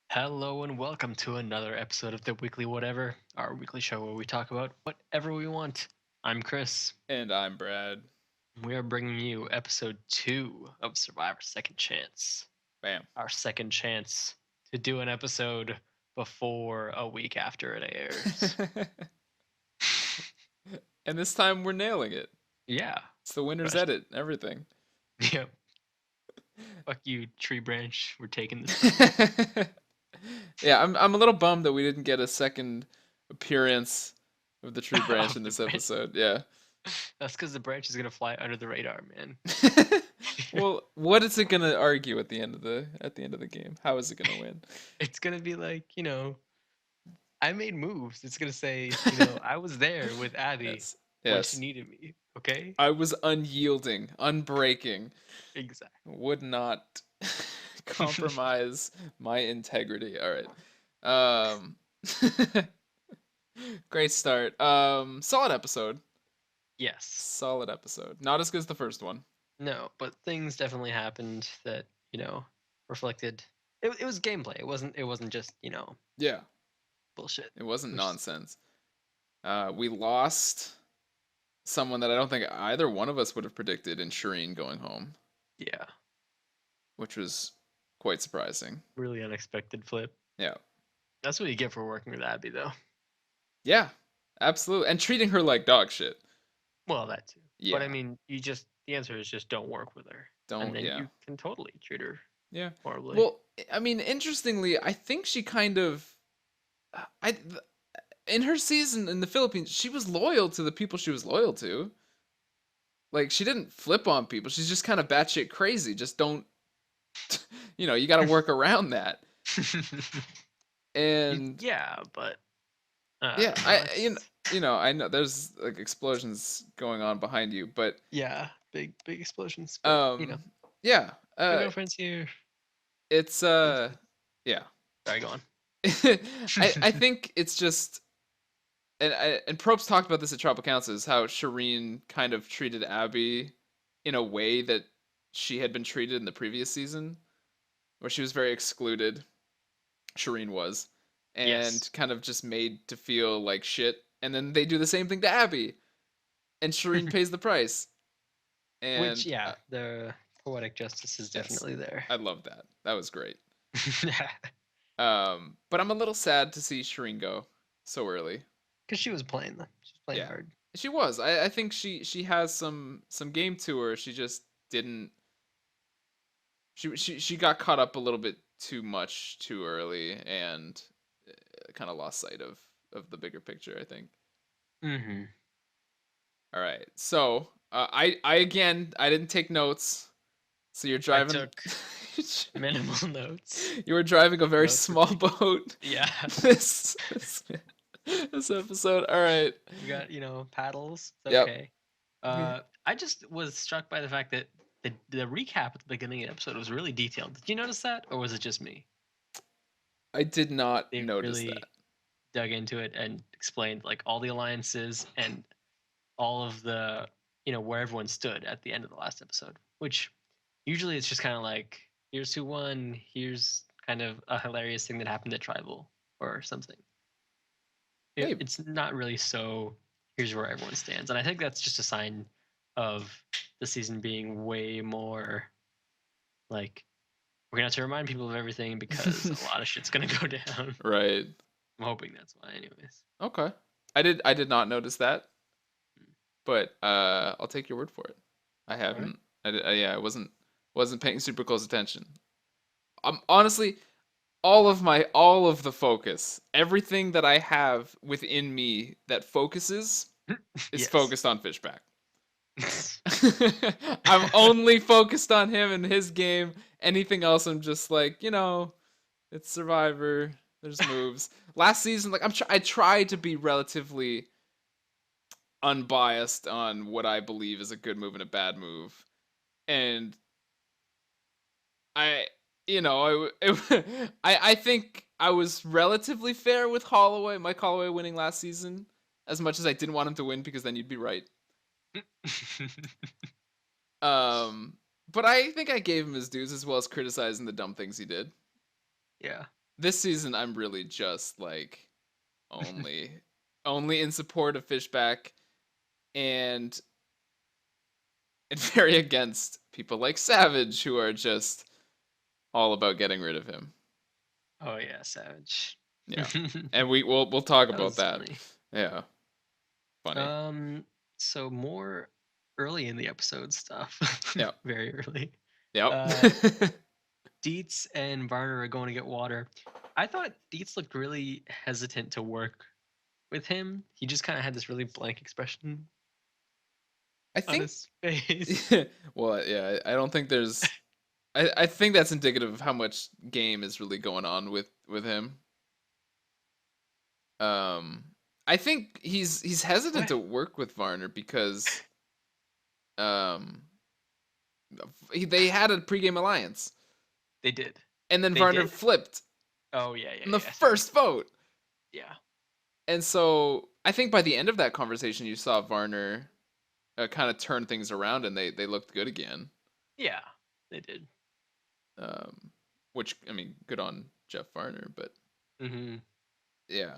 Hello and welcome to another episode of the Weekly Whatever, our weekly show where we talk about whatever we want. I'm Chris. And I'm Brad. We are bringing you episode 2 of Survivor Second Chance. Bam. Our second chance to do an episode before a week after it airs. And this time we're nailing it. Yeah. It's the winner's Especially. edit, everything. Yep. Fuck you, tree branch. We're taking this from you. Yeah, I'm a little bummed that we didn't get a second appearance of the tree branch Of in the this branch. episode. Yeah. That's because the branch is going to fly under the radar, man. Well, what is it gonna argue at the end of the game? How is it gonna win? It's going to be like, I made moves. It's gonna say, I was there with Abby Yes. when she Yes. needed me. Okay? I was unyielding, unbreaking, Exactly. would not compromise my integrity. All right. Um Great start. Solid episode. Yes. Solid episode. Not as good as the first one. No, but things definitely happened that reflected. It was gameplay. It wasn't just Yeah, bullshit. it wasn't Which is nonsense. We lost someone that I don't think either one of us would have predicted in Shireen going home, yeah, which was quite surprising. really unexpected flip. Yeah. That's what you get for working with Abby, though. Yeah, absolutely. And treating her like dog shit. Well, that too. But I Yeah. mean, the answer is just don't work with her, and then Yeah. you can totally treat her Yeah. horribly. Well, I mean, interestingly, I think she kind of I in her season in the Philippines, she was loyal to the people she was loyal to. Like she didn't flip on people. She's just kind of batshit crazy. Just don't, you got to work around that. And Yeah, but I yeah, don't know. I I know there's like explosions going on behind you, but Yeah, big explosions. But um, yeah, my girlfriend's here. it's Things. yeah. Sorry, go on. I think it's just and Probst talked about this at Tropical Council is how Shireen kind of treated Abby in a way that she had been treated in the previous season, where she was very excluded. Shireen was, and Yes. kind of just made to feel like shit. And then they do the same thing to Abby, and Shireen pays the price. Which, And yeah, the poetic justice is yes, definitely there. I love that. That was great. Because But I'm a little sad to see Shireen go so early. she was playing them. She was playing Yeah, hard. she was. I think she has some game to her. She just didn't. She got caught up a little bit too much too early and kind of lost sight of the bigger picture. I think. Mm-hmm. All right. So I again I didn't take notes. So you're I driving. took minimal notes. You were driving a very Notes were small taken. boat. Yeah. This episode. All right. You got, paddles. It's Yep. okay. I just was struck by the fact that the recap at the beginning of the episode was really detailed. Did you notice that, or was it just me? I did not They notice really that. dug into it and explained like all the alliances and all of the where everyone stood at the end of the last episode, which usually it's just kind of like, here's who won, here's kind of a hilarious thing that happened at tribal or something. Maybe. It's not really so here's where everyone stands, and I think that's just a sign of the season being way more like, we're gonna have to remind people of everything because a lot of shit's gonna go down. Right. I'm hoping that's why, anyways. Okay. I did not notice that, but I'll take your word for it. I All right. haven't. Yeah, I wasn't paying super close attention. Honestly, all of the focus, everything that I have within me that focuses is Yes. focused on Fishback. I'm only focused on him and his game. Anything else, I'm just like, it's Survivor. There's moves. Last season, like I try to be relatively unbiased on what I believe is a good move and a bad move, and I, I think I was relatively fair with Holloway, Mike Holloway winning last season, as much as I didn't want him to win because then you'd be right. But I think I gave him his dues as well as criticizing the dumb things he did. Yeah. this season I'm really just like only only in support of Fishback and very against people like Savage who are just all about getting rid of him. Oh yeah, Savage. Yeah. And we'll talk That about was that. funny. Yeah. Funny. So more early in the episode stuff. Yeah. Very early. Yep. Uh, Dietz and Varner are going to get water. I thought Dietz looked really hesitant to work with him. He just kind of had this really blank expression I on think his face. well, yeah, I don't think there's I think that's indicative of how much game is really going on with him. Um I think he's hesitant What? to work with Varner because um they had a pregame alliance They did. and then They Varner did? flipped Oh yeah, yeah, in the yeah. Sorry. first vote. Yeah. And so I think by the end of that conversation you saw Varner kind of turn things around and they looked good again. Yeah, they did. Which I mean, good on Jeff Varner, but Mm-hmm. yeah,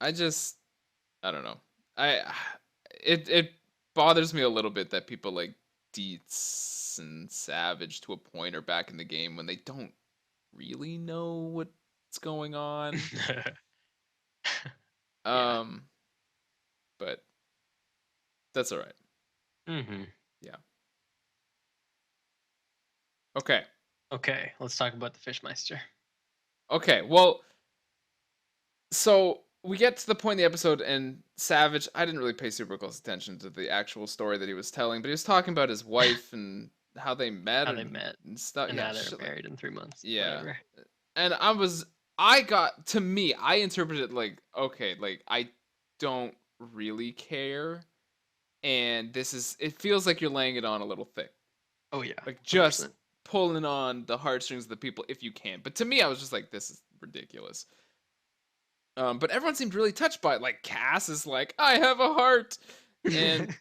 I don't know. I it bothers me a little bit that people like Dietz and Savage to a point are back in the game when they don't really know what's going on. Yeah. Um, but that's all right. Mm-hmm. Yeah. Okay. Okay, let's talk about the Fishmeister. Okay. Well, so we get to the point in the episode, and Savage. I didn't really pay super close attention to the actual story that he was telling, but he was talking about his wife and how they met How they met, and stuff. and Yeah, now they're shit like married in 3 months. yeah. Whatever. And I interpreted it like, okay, like I don't really care, and it feels like you're laying it on a little thick, Oh yeah, like just 100%. pulling on the heartstrings of the people if you can. But to me, I was just like, this is ridiculous. But everyone seemed really touched by it. Like Cass is like, I have a heart, and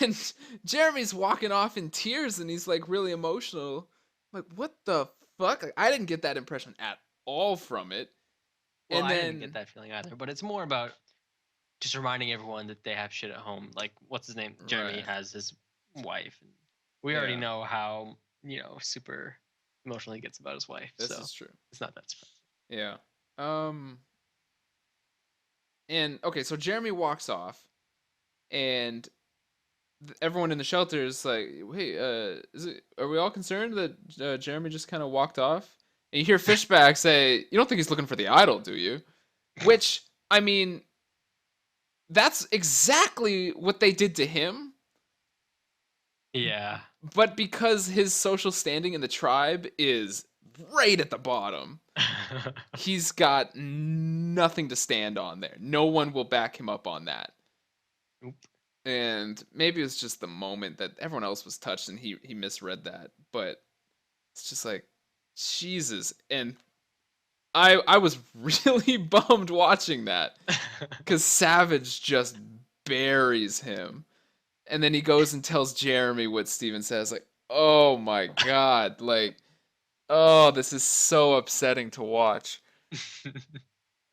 and Jeremy's walking off in tears, and he's like really emotional. Like, what the fuck? Like, I didn't get that impression at all from it. Well, And I didn't get then that feeling either, but it's more about just reminding everyone that they have shit at home. Like, what's his name? Jeremy right, has his wife, and we already yeah, know how super emotional he gets about his wife, this so is true. it's not that surprising. Yeah. And okay, so Jeremy walks off, and everyone in the shelter is like, "Hey, are we all concerned that Jeremy just kind of walked off?" And you hear Fishback say, "You don't think he's looking for the idol, do you?" Which, I mean, that's exactly what they did to him. Yeah. But because his social standing in the tribe is right at the bottom, he's got nothing to stand on there. No one will back him up on that. Oop. And maybe it was just the moment that everyone else was touched and he misread that. But it's just like, Jesus. And I was really bummed watching that because Savage just buries him. And then he goes and tells Jeremy what Steven says. Like, oh my God. Like, oh, this is so upsetting to watch.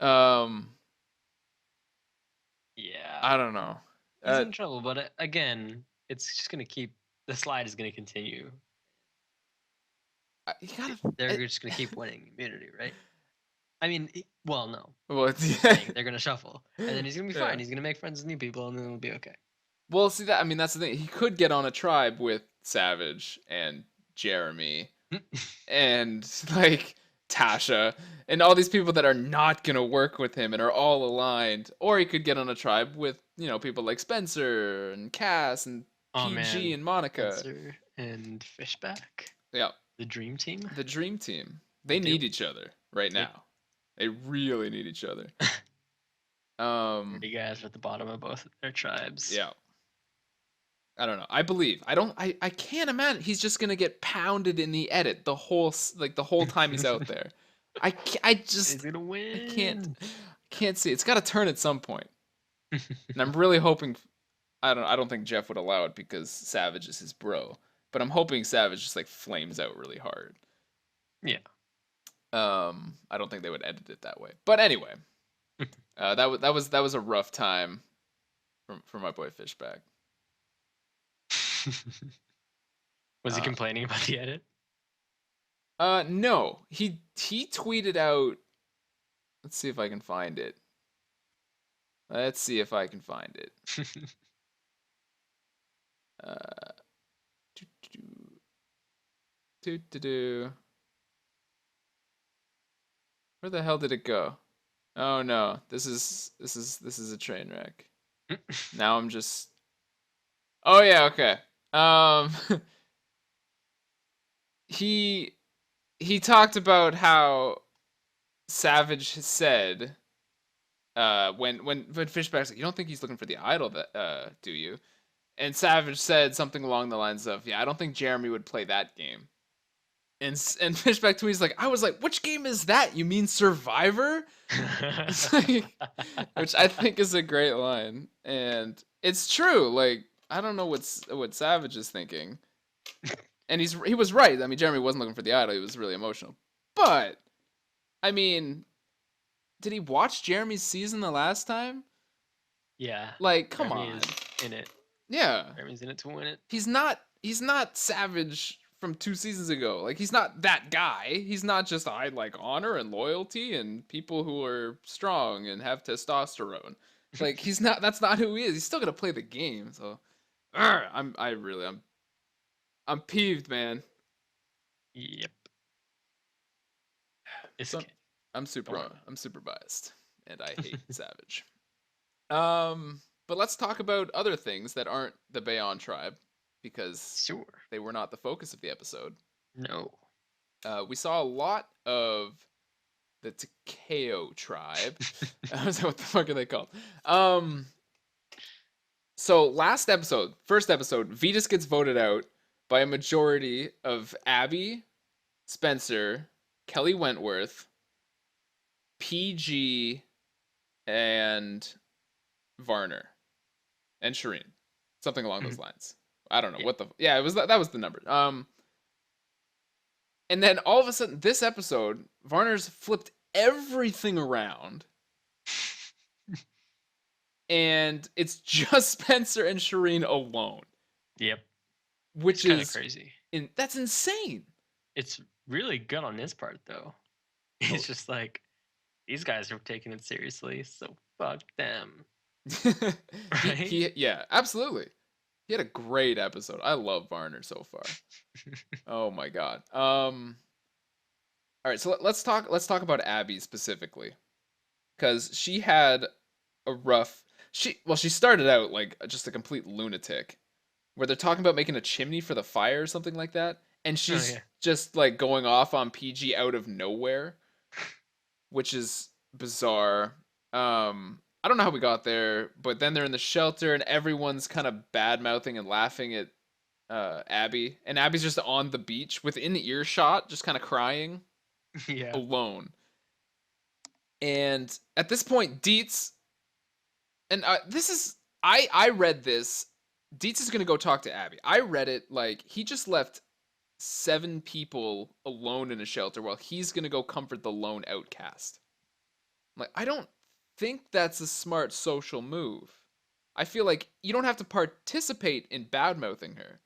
Um, Yeah. I don't know. He's in trouble, but again, it's just gonna keep the slide is gonna continue. You gotta. They're just gonna keep winning immunity, right? I mean, well, no. Well, I'm saying they're gonna shuffle, and then he's gonna be Yeah. fine. He's gonna make friends with new people, and then it'll be okay. Well, see that. I mean, that's the thing. He could get on a tribe with Savage and Jeremy and like Tasha and all these people that are not gonna work with him and are all aligned. Or he could get on a tribe with people like Spencer and Cass and Oh PG man, and Monica. Spencer and Fishback, Yeah, the dream team. the dream team. They do. need each other right now. They really need each other. Dirty guys are at the bottom of both their tribes. Yeah. I don't know. I believe. I can't imagine he's just gonna get pounded in the edit the whole time he's out there. I just He's gonna win. I can't see. It's got to turn at some point. And I'm really hoping. I don't think Jeff would allow it because Savage is his bro. But I'm hoping Savage just like flames out really hard. Yeah. I don't think they would edit it that way. But anyway, that was a rough time for my boy Fishback. Was he Uh, complaining about the edit? no, he tweeted out. Let's see if I can find it. Let's see if I can find it. Uh, do, do, do, do, do. Where the hell did it go? Oh no, this is a train wreck. Now I'm just. Oh yeah, okay. Um, he he talked about how Savage said when Fishback's like, you don't think he's looking for the idol, that do you? And Savage said something along the lines of, yeah, I don't think Jeremy would play that game. And Fishback tweets like, I was like, which game is that? You mean Survivor? Like, which I think is a great line, and it's true. Like, I don't know what Savage is thinking, and he was right. I mean, Jeremy wasn't looking for the idol; he was really emotional. But I mean, did he watch Jeremy's season the last time? Yeah. Like, come Jeremy on. is in it. Yeah. Jeremy's in it to win it. He's not Savage from 2 seasons ago. Like, he's not that guy. He's not just, I like honor and loyalty and people who are strong and have testosterone. Like, he's not. That's not who he is. He's still gonna play the game. So, I'm peeved, man. Yep. It's So okay. I'm Don't worry. super biased, and I hate Savage. But let's talk about other things that aren't the Bayon tribe, because Sure. they were not the focus of the episode. No. We saw a lot of the Takeo tribe. What the fuck are they called? So first episode, Vetus gets voted out by a majority of Abby, Spencer, Kelly Wentworth, PG, and Varner, and Shireen, something along those lines. I don't know what the it was. That was the number. And then all of a sudden, this episode, Varner's flipped everything around, and it's just Spencer and Shireen alone. Yep. Which It's is crazy. That's insane. It's really good on his part, though. It's just like, these guys are taking it seriously, so fuck them. Right? Yeah, absolutely. He had a great episode. I love Varner so far. Oh my god. All right, so let's talk about Abby specifically, because she had a rough. She started out like just a complete lunatic, where they're talking about making a chimney for the fire or something like that, and she's just like going off on PG out of nowhere, which is bizarre. I don't know how we got there, but then they're in the shelter and everyone's kind of bad mouthing and laughing at Abby, and Abby's just on the beach within earshot, just kind of crying, Yeah. alone. And at this point, Dietz, and this is I read this. Dietz is gonna go talk to Abby. I read it like he just left 7 people alone in a shelter while he's gonna go comfort the lone outcast. I'm like, I don't think that's a smart social move. I feel like you don't have to participate in bad mouthing her,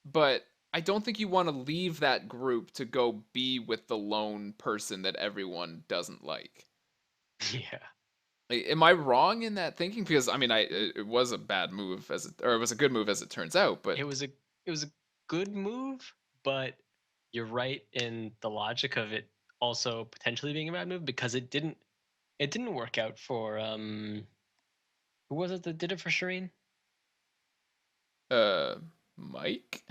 but I don't think you want to leave that group to go be with the lone person that everyone doesn't like. Yeah. Am I wrong in that thinking? Because I mean, it was a bad move or it was a good move as it turns out. But It was a good move, but you're right in the logic of it also potentially being a bad move, because it didn't work out for who was it that did it for Shireen? Mike.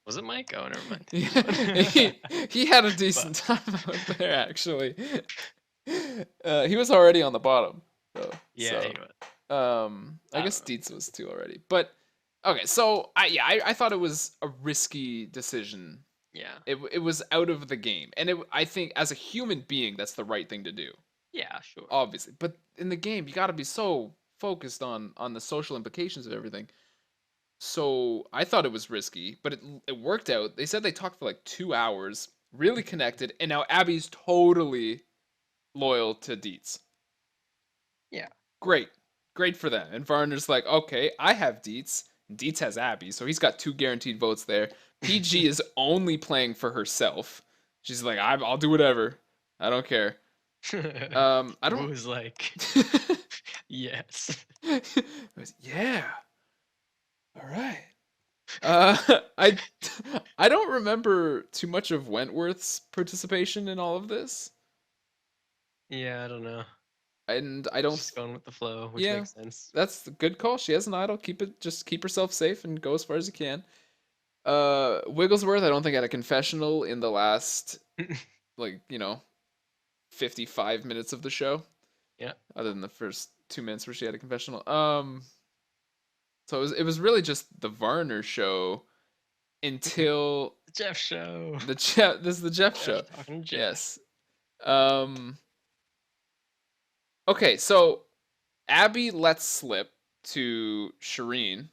Was it Mike? Oh, never mind. he had a decent time out there actually. He was already on the bottom. Though, Yeah. so, I guess Dietz was too already. But okay, so I thought it was a risky decision. Yeah. It was out of the game, and I think as a human being that's the right thing to do. Yeah, sure. Obviously, but in the game you got to be so focused on the social implications of everything. So I thought it was risky, but it worked out. They said they talked for like 2 hours. really connected, and now Abby's totally loyal to Dietz. Yeah. Great for them. And Varner's like, okay, I have Dietz. Dietz has Abby, so he's got 2 guaranteed votes there. PG is only playing for herself. She's like, I'll do whatever. I don't care. I don't. Was like, yes. Yeah. All right. Uh, I I don't remember too much of Wentworth's participation in all of this, Yeah, I don't know. and I don't. Just going with the flow, which Yeah, makes sense. that's a good call. She has an idol. Just keep herself safe and go as far as you can. Wigglesworth, I don't think had a confessional in the last, like, 55 minutes of the show, Yeah. other than the first 2 minutes where she had a confessional. So it was really just the Varner show until The Jeff show. the Jeff. This is the Jeff show. Talking to Jeff. Yes. Okay, so Abby lets slip to Shireen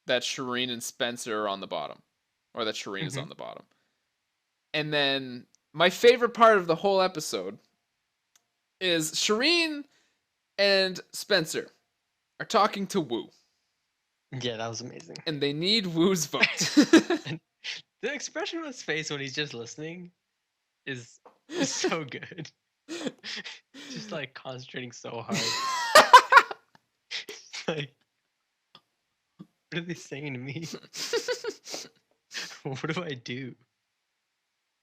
that Shireen and Spencer are on the bottom, or that Shireen is on the bottom. And then my favorite part of the whole episode is Shireen and Spencer are talking to Wu. Yeah, that was amazing. And they need Wu's vote. The expression on his face when he's just listening is so good. Just like concentrating so hard. Like, what are they saying to me? What do I do?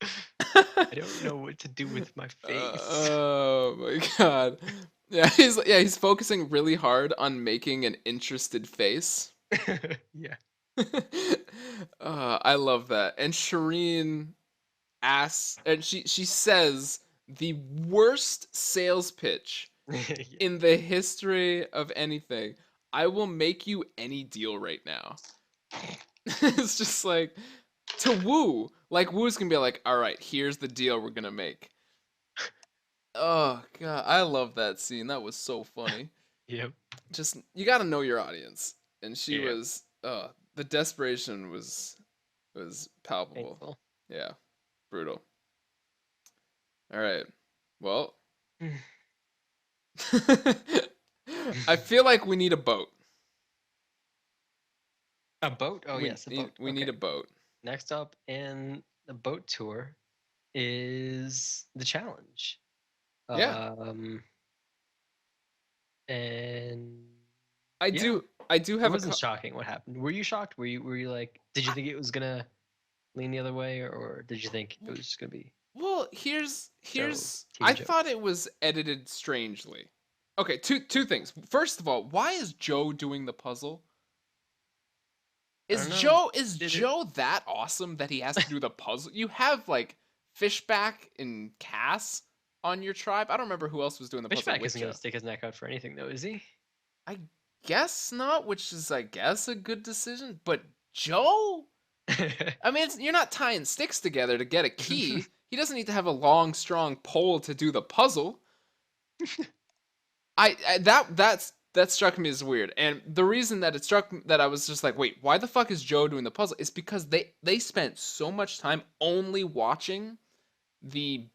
I don't know what to do with my face. Oh my god. Yeah, he's focusing really hard on making an interested face. Yeah. I love that. And Shireen asks, and she says the worst sales pitch Yeah. in the history of anything. I will make you any deal right now. It's just like, to Wu. Like, Wu's gonna be like, all right, here's the deal we're gonna make. Oh god, I love that scene. That was so funny. Yep. Just, you gotta know your audience. And she Yeah. was, the desperation was palpable. Painful. Yeah, brutal. All right, well, I feel like we need a boat. A boat? Oh, yes, a boat. We need a boat. Next up in the boat tour is the challenge. Yeah. And I do have it wasn't shocking what happened. Were you shocked? Were you like, did you think it was gonna lean the other way, or did you think it was just gonna be? Well, here's Team I Joe. thought it was edited strangely. Okay, two things. First of all, why is Joe doing the puzzle? Is Joe that awesome that he has to do the puzzle? You have like Fishback and Cass on your tribe. I don't remember who else was doing the puzzle. Fishback isn't gonna stick his neck out for anything, though, is he? I guess not, which is, I guess, a good decision. But Joe? I mean, you're not tying sticks together to get a key. He doesn't need to have a long, strong pole to do the puzzle. That struck me as weird, and the reason that it struck me, that I was just like, wait, why the fuck is Joe doing the puzzle? Is because they spent so much time only watching the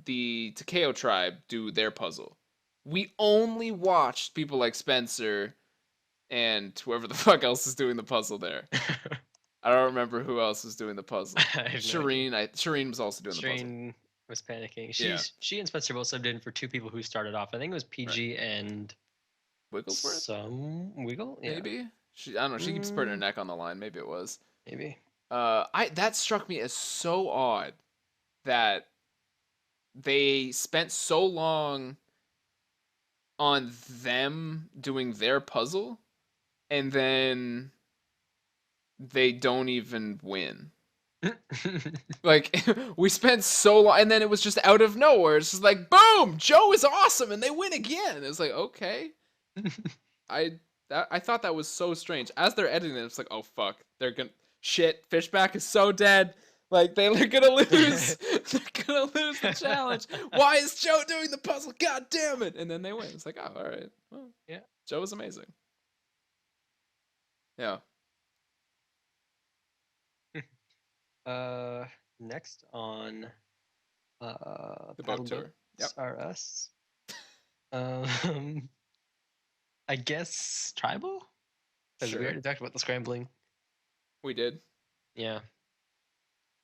the Takeo tribe do their puzzle. We only watched people like Spencer and whoever the fuck else is doing the puzzle there. I don't remember who else was doing the puzzle. Shireen, Shireen was also doing the puzzle. Shireen was panicking. She and Spencer both subbed in for 2 people who started off. I think it was PG and Wigglesworth. Some Wiggle, yeah. Maybe. I don't know. She keeps putting her neck on the line. Maybe it was. Maybe. That struck me as so odd that they spent so long on them doing their puzzle, and then they don't even win. Like, we spent so long, and then it was just out of nowhere. It's just like, boom, Joe is awesome, and they win again. It's like, okay. I thought that was so strange. As they're editing it, it's like, oh fuck, they're gonna Fishback is so dead. Like, they're gonna lose. They're gonna lose the challenge. Why is Joe doing the puzzle? God damn it! And then they win. It's like, oh, all right. Well, yeah, Joe is amazing. Yeah. Next on The boat paddle tour. Yep. boats are us. Um, I guess tribal because we Sure. already talked about the scrambling. We did. Yeah,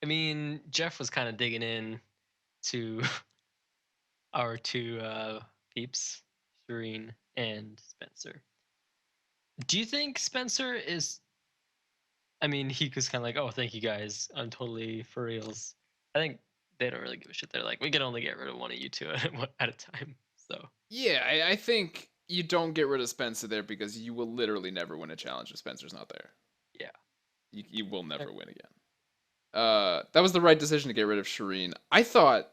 I mean Jeff was kind of digging in to our two peeps, Shireen and Spencer. Do you think Spencer is? I mean, he was kind of like, "Oh, thank you guys. I'm totally for reals." I think they don't really give a shit. They're like, "We can only get rid of one of you two at a time." So Yeah, I think you don't get rid of Spencer there because you will literally never win a challenge if Spencer's not there. yeah, You will never win again. That was the right decision to get rid of Shireen. I thought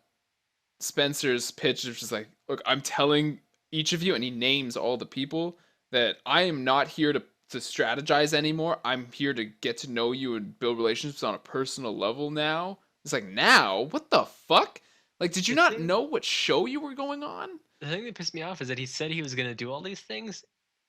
Spencer's pitch was just like, look, I'm telling each of you, and he names all the people, that I am not here to strategize anymore. I'm here to get to know you and build relationships on a personal level now. It's like, now? What the fuck? Like, did you the not thing know what show you were going on? the thing that pissed me off is that he said he was gonna do all these things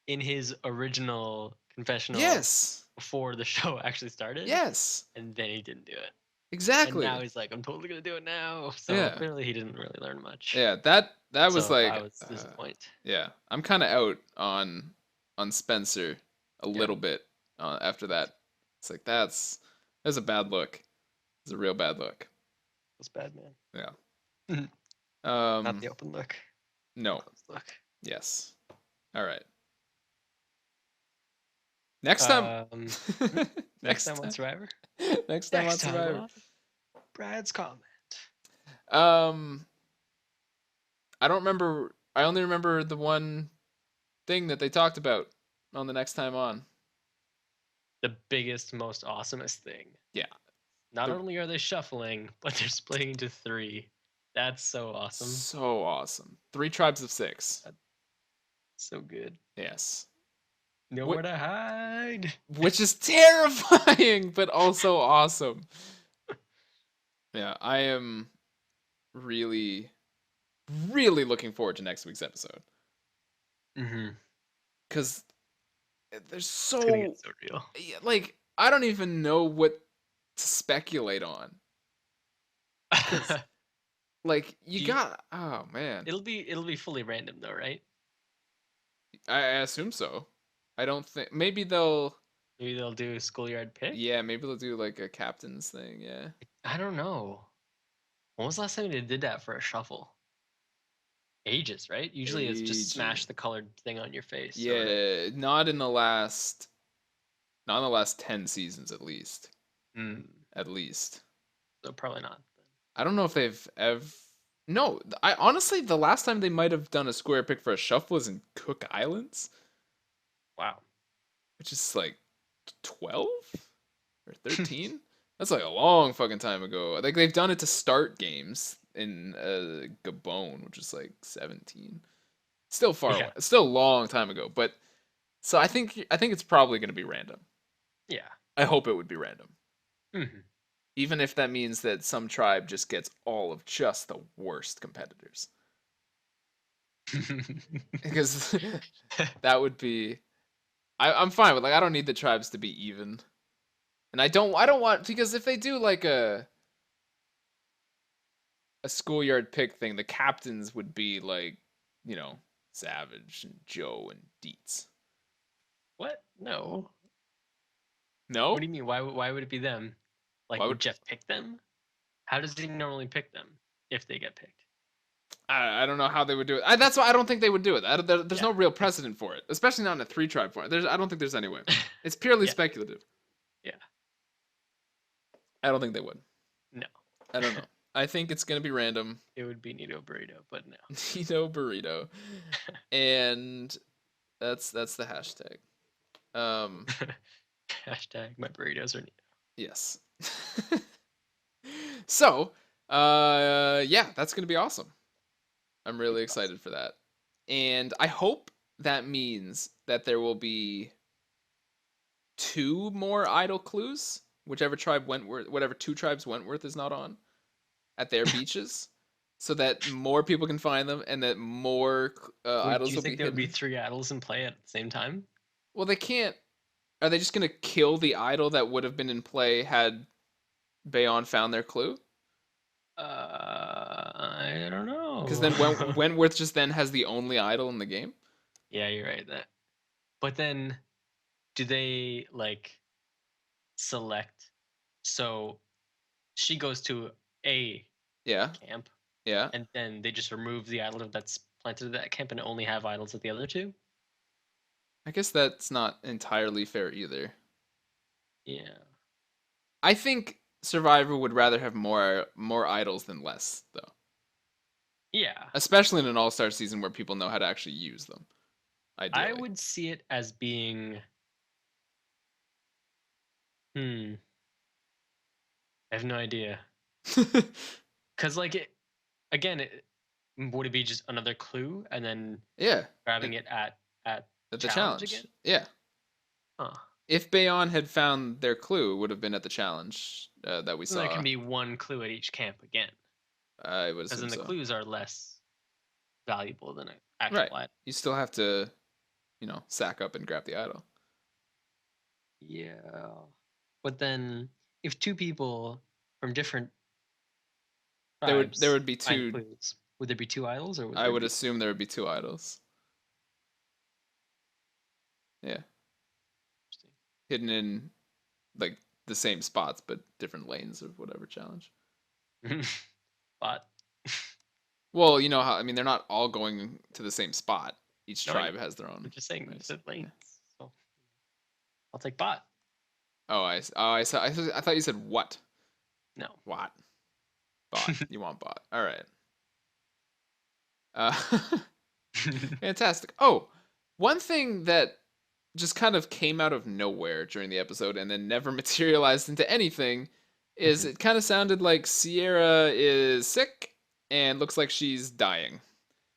in his original confessional Yes. before the show actually started, Yes. and then he didn't do it. And now Exactly. he's like, I'm totally gonna do it now. So Yeah. clearly he didn't really learn much. Yeah, that was So like I was disappointed. yeah, I'm kind of out on Spencer a Yeah, little bit after that. It's like that's a bad look. It's a real bad look. it was bad, man. Yeah. Not the open look, No. closed look. Yes. All right. Next time. Next time on Survivor. Next time on Next time Survivor. on Brad's comment. Um I don't remember. I only remember the one thing that they talked about on the next time on. The biggest, most awesomest thing. Yeah. Not The, only are they shuffling, but they're splitting into three. That's so awesome. so awesome. 3 tribes of 6. That's so good. Yes. Nowhere to hide. Which is terrifying, but also awesome. Yeah, I am really, really looking forward to next week's episode. Mm-hmm. Because there's It's gonna get so real. like, I don't even know what to speculate on. Like, oh man. It'll be fully random though, right? I assume so. I don't think, maybe they'll do a schoolyard pick. yeah, maybe they'll do like a captain's thing, yeah. I don't know. When was the last time they did that for a shuffle? Ages, right? Usually it's just smash the colored thing on your face. Yeah, not in the last 10 seasons at least. At least. So probably not. I don't know if they've ever. No, I honestly, the last time they might have done a square pick for a shuffle was in Cook Islands. Wow. Which is like 12 or 13. That's like a long fucking time ago. Like they've done it to start games in Gabon, which is like 17. Still far away. It's still a long time ago, but so I think it's probably going to be random. Yeah. I hope it would be random. Mm-hmm. Even if that means that some tribe just gets all of just the worst competitors. Because that would be I'm fine with, like, I don't need the tribes to be even. And I don't want, because if they do like a schoolyard pick thing, the captains would be like, you know, Savage and Joe and Dietz. What? No. No? What do you mean? Why would it be them? Like, Why would Jeff pick them? How does he normally pick them if they get picked? I don't know how they would do it. That's why I don't think they would do it. There's no real precedent for it, especially not in a 3-tribe format. I don't think there's any way. It's purely speculative. Yeah. I don't think they would. No. I don't know. I think it's gonna be random. It would be Nito Burrito, but no. Nito Burrito, and that's the hashtag. Hashtag my burritos are Nito. Yes. So, yeah, that's gonna be awesome. I'm really excited for that, and I hope that means that there will be 2 more idle clues. Whichever 2 tribes Wentworth is not on, at their beaches, so that more people can find them and that more idols do you will think be there would be hidden. 3 idols in play at the same time? Well, they can't. Are they just gonna kill the idol that would have been in play had Bayon found their clue? I don't Because know. then Wentworth just then has the only idol in the game. Yeah, you're right. But then, do they like select? So she goes to a Yeah, camp, yeah. and then they just remove the idol that's planted at that camp and only have idols at the other two. I guess that's not entirely fair either. Yeah. I think Survivor would rather have more idols than less, though. Yeah. Especially in an all-star season where people know how to actually use them. I Ideally. would see it as being. I have no idea. Cause like it again, would it be just another clue and then Yeah. grabbing it at At the challenge again? challenge. Yeah. Huh. If Bayon had found their clue, it would have been at the challenge that we Then there saw. can be one clue at each camp again. I would Because assume then the so. clues are less valuable than an actual Right. item. You still have to, sack up and grab the idol. Yeah. But then if two people from different There tribes would be find two. clues, would there be two idols or would I there would be assume there would be two idols. Yeah. Hidden in like the same spots but different lanes of whatever challenge. but Well, you know how they're not all going to the same spot. Each no, tribe has their I'm own just saying you race. said lanes. Yeah. So I'll take bot. I thought you said what? No. What? Bot. You want bot. All right. Uh, fantastic. Oh, one thing that just kind of came out of nowhere during the episode and then never materialized into anything is it kind of sounded like Sierra is sick and looks like she's dying.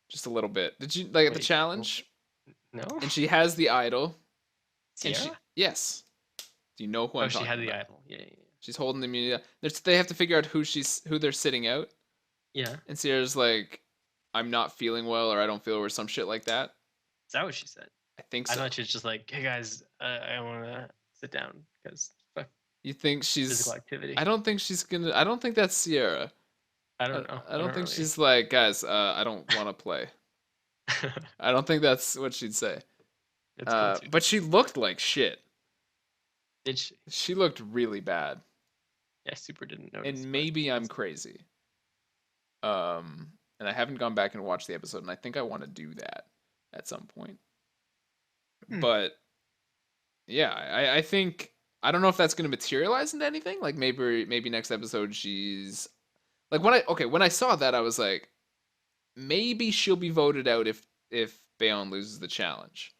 Just a little bit. Did you like at the Wait, challenge? no? And she has the idol. And Sierra? yes. Do you know who Oh, I'm she talking had the about? idol. Yeah, yeah, yeah. She's holding the immunity. They have to figure out who they're sitting out. Yeah. And Sierra's like, I'm not feeling well, or I don't feel, or some shit like that. Is that what she said? I think I so. thought she was just like, hey guys, I want to sit down because fuck You think physical she's? activity. I don't think she's gonna. I don't think that's Sierra. I don't know. I don't think really... she's like, guys. I don't want to play. I don't think that's what she'd say. It's cool too. But she looked like shit. Did she? She looked really bad. Yeah, super didn't notice. And maybe I'm crazy. And I haven't gone back and watched the episode, and I think I want to do that at some point. But yeah, I think I don't know if that's going to materialize into anything. Like maybe next episode she's like when I saw that I was like, maybe she'll be voted out if Bayonne loses the challenge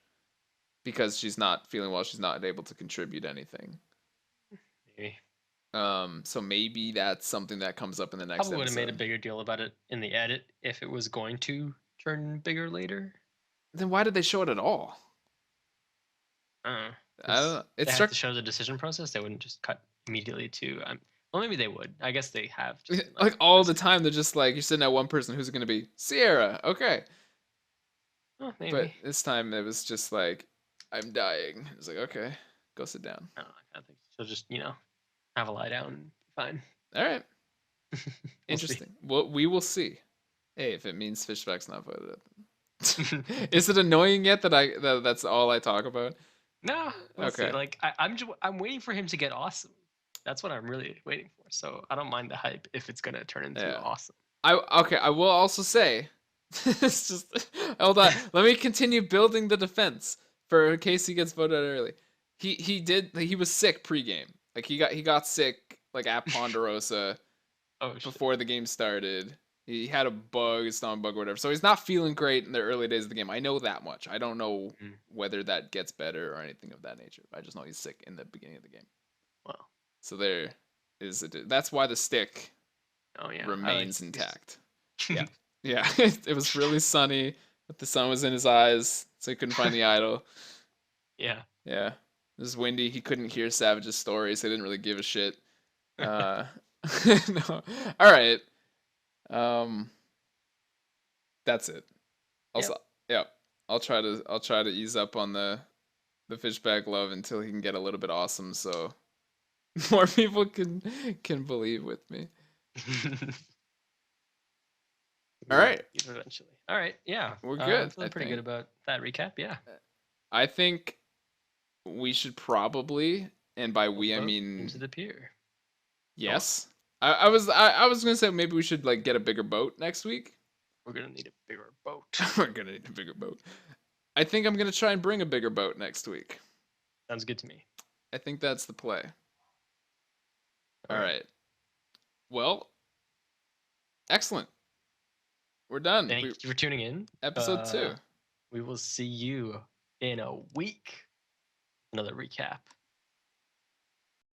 because she's not feeling well. She's not able to contribute anything. Maybe. So maybe that's something that comes up in the next Probably would have episode. made a bigger deal about it in the edit if it was going to turn bigger. Then why did they show it at all? I I don't know. They have to show the decision process. They wouldn't just cut immediately to. Well, maybe they would. I guess they have. Like all the time, they're just like you're sitting at one person. Who's it gonna be? Sierra. Okay. Oh, maybe. But this time it was just like, I'm dying. It's like, okay, go sit down. I think she'll just have a lie down and be fine. All right. We'll see. Interesting. Well, we will see. Hey, if it means Fishback's not voted at. Is it annoying yet that that's all I talk about? No. We'll Okay. see. Like I'm waiting for him to get awesome. That's what I'm really waiting for. So I don't mind the hype if it's gonna turn into awesome. I will also say, it's just hold on. Let me continue building the defense for in case he gets voted out early. He was sick pregame. Like he got sick like at Ponderosa before the game started. He had a bug, a stomach bug or whatever. So he's not feeling great in the early days of the game. I know that much. I don't know whether that gets better or anything of that nature. I just know he's sick in the beginning of the game. Wow. So there is that's why the stick remains intact. Yeah. Yeah. It was really sunny, but the sun was in his eyes, so he couldn't find the idol. Yeah. Yeah. It was windy. He couldn't hear Savage's stories. So he didn't really give a shit. No. All right. That's it. I'll try to ease up on the Fishback love until he can get a little bit awesome, so more people can believe with me. All right. Eventually. All right. Yeah. We're I'm good. feeling pretty good about that recap. Yeah. I think we should probably, and by Roll the we I boat mean into the pier. yes. I was gonna say maybe we should like get a bigger boat next week. We're gonna need a bigger boat. We're gonna need a bigger boat. I think I'm gonna try and bring a bigger boat next week. Sounds good to me. I think that's the play. All right. right. Well, excellent. We're done. Thank you for tuning in. Episode 2. We will see you in a week. Another recap.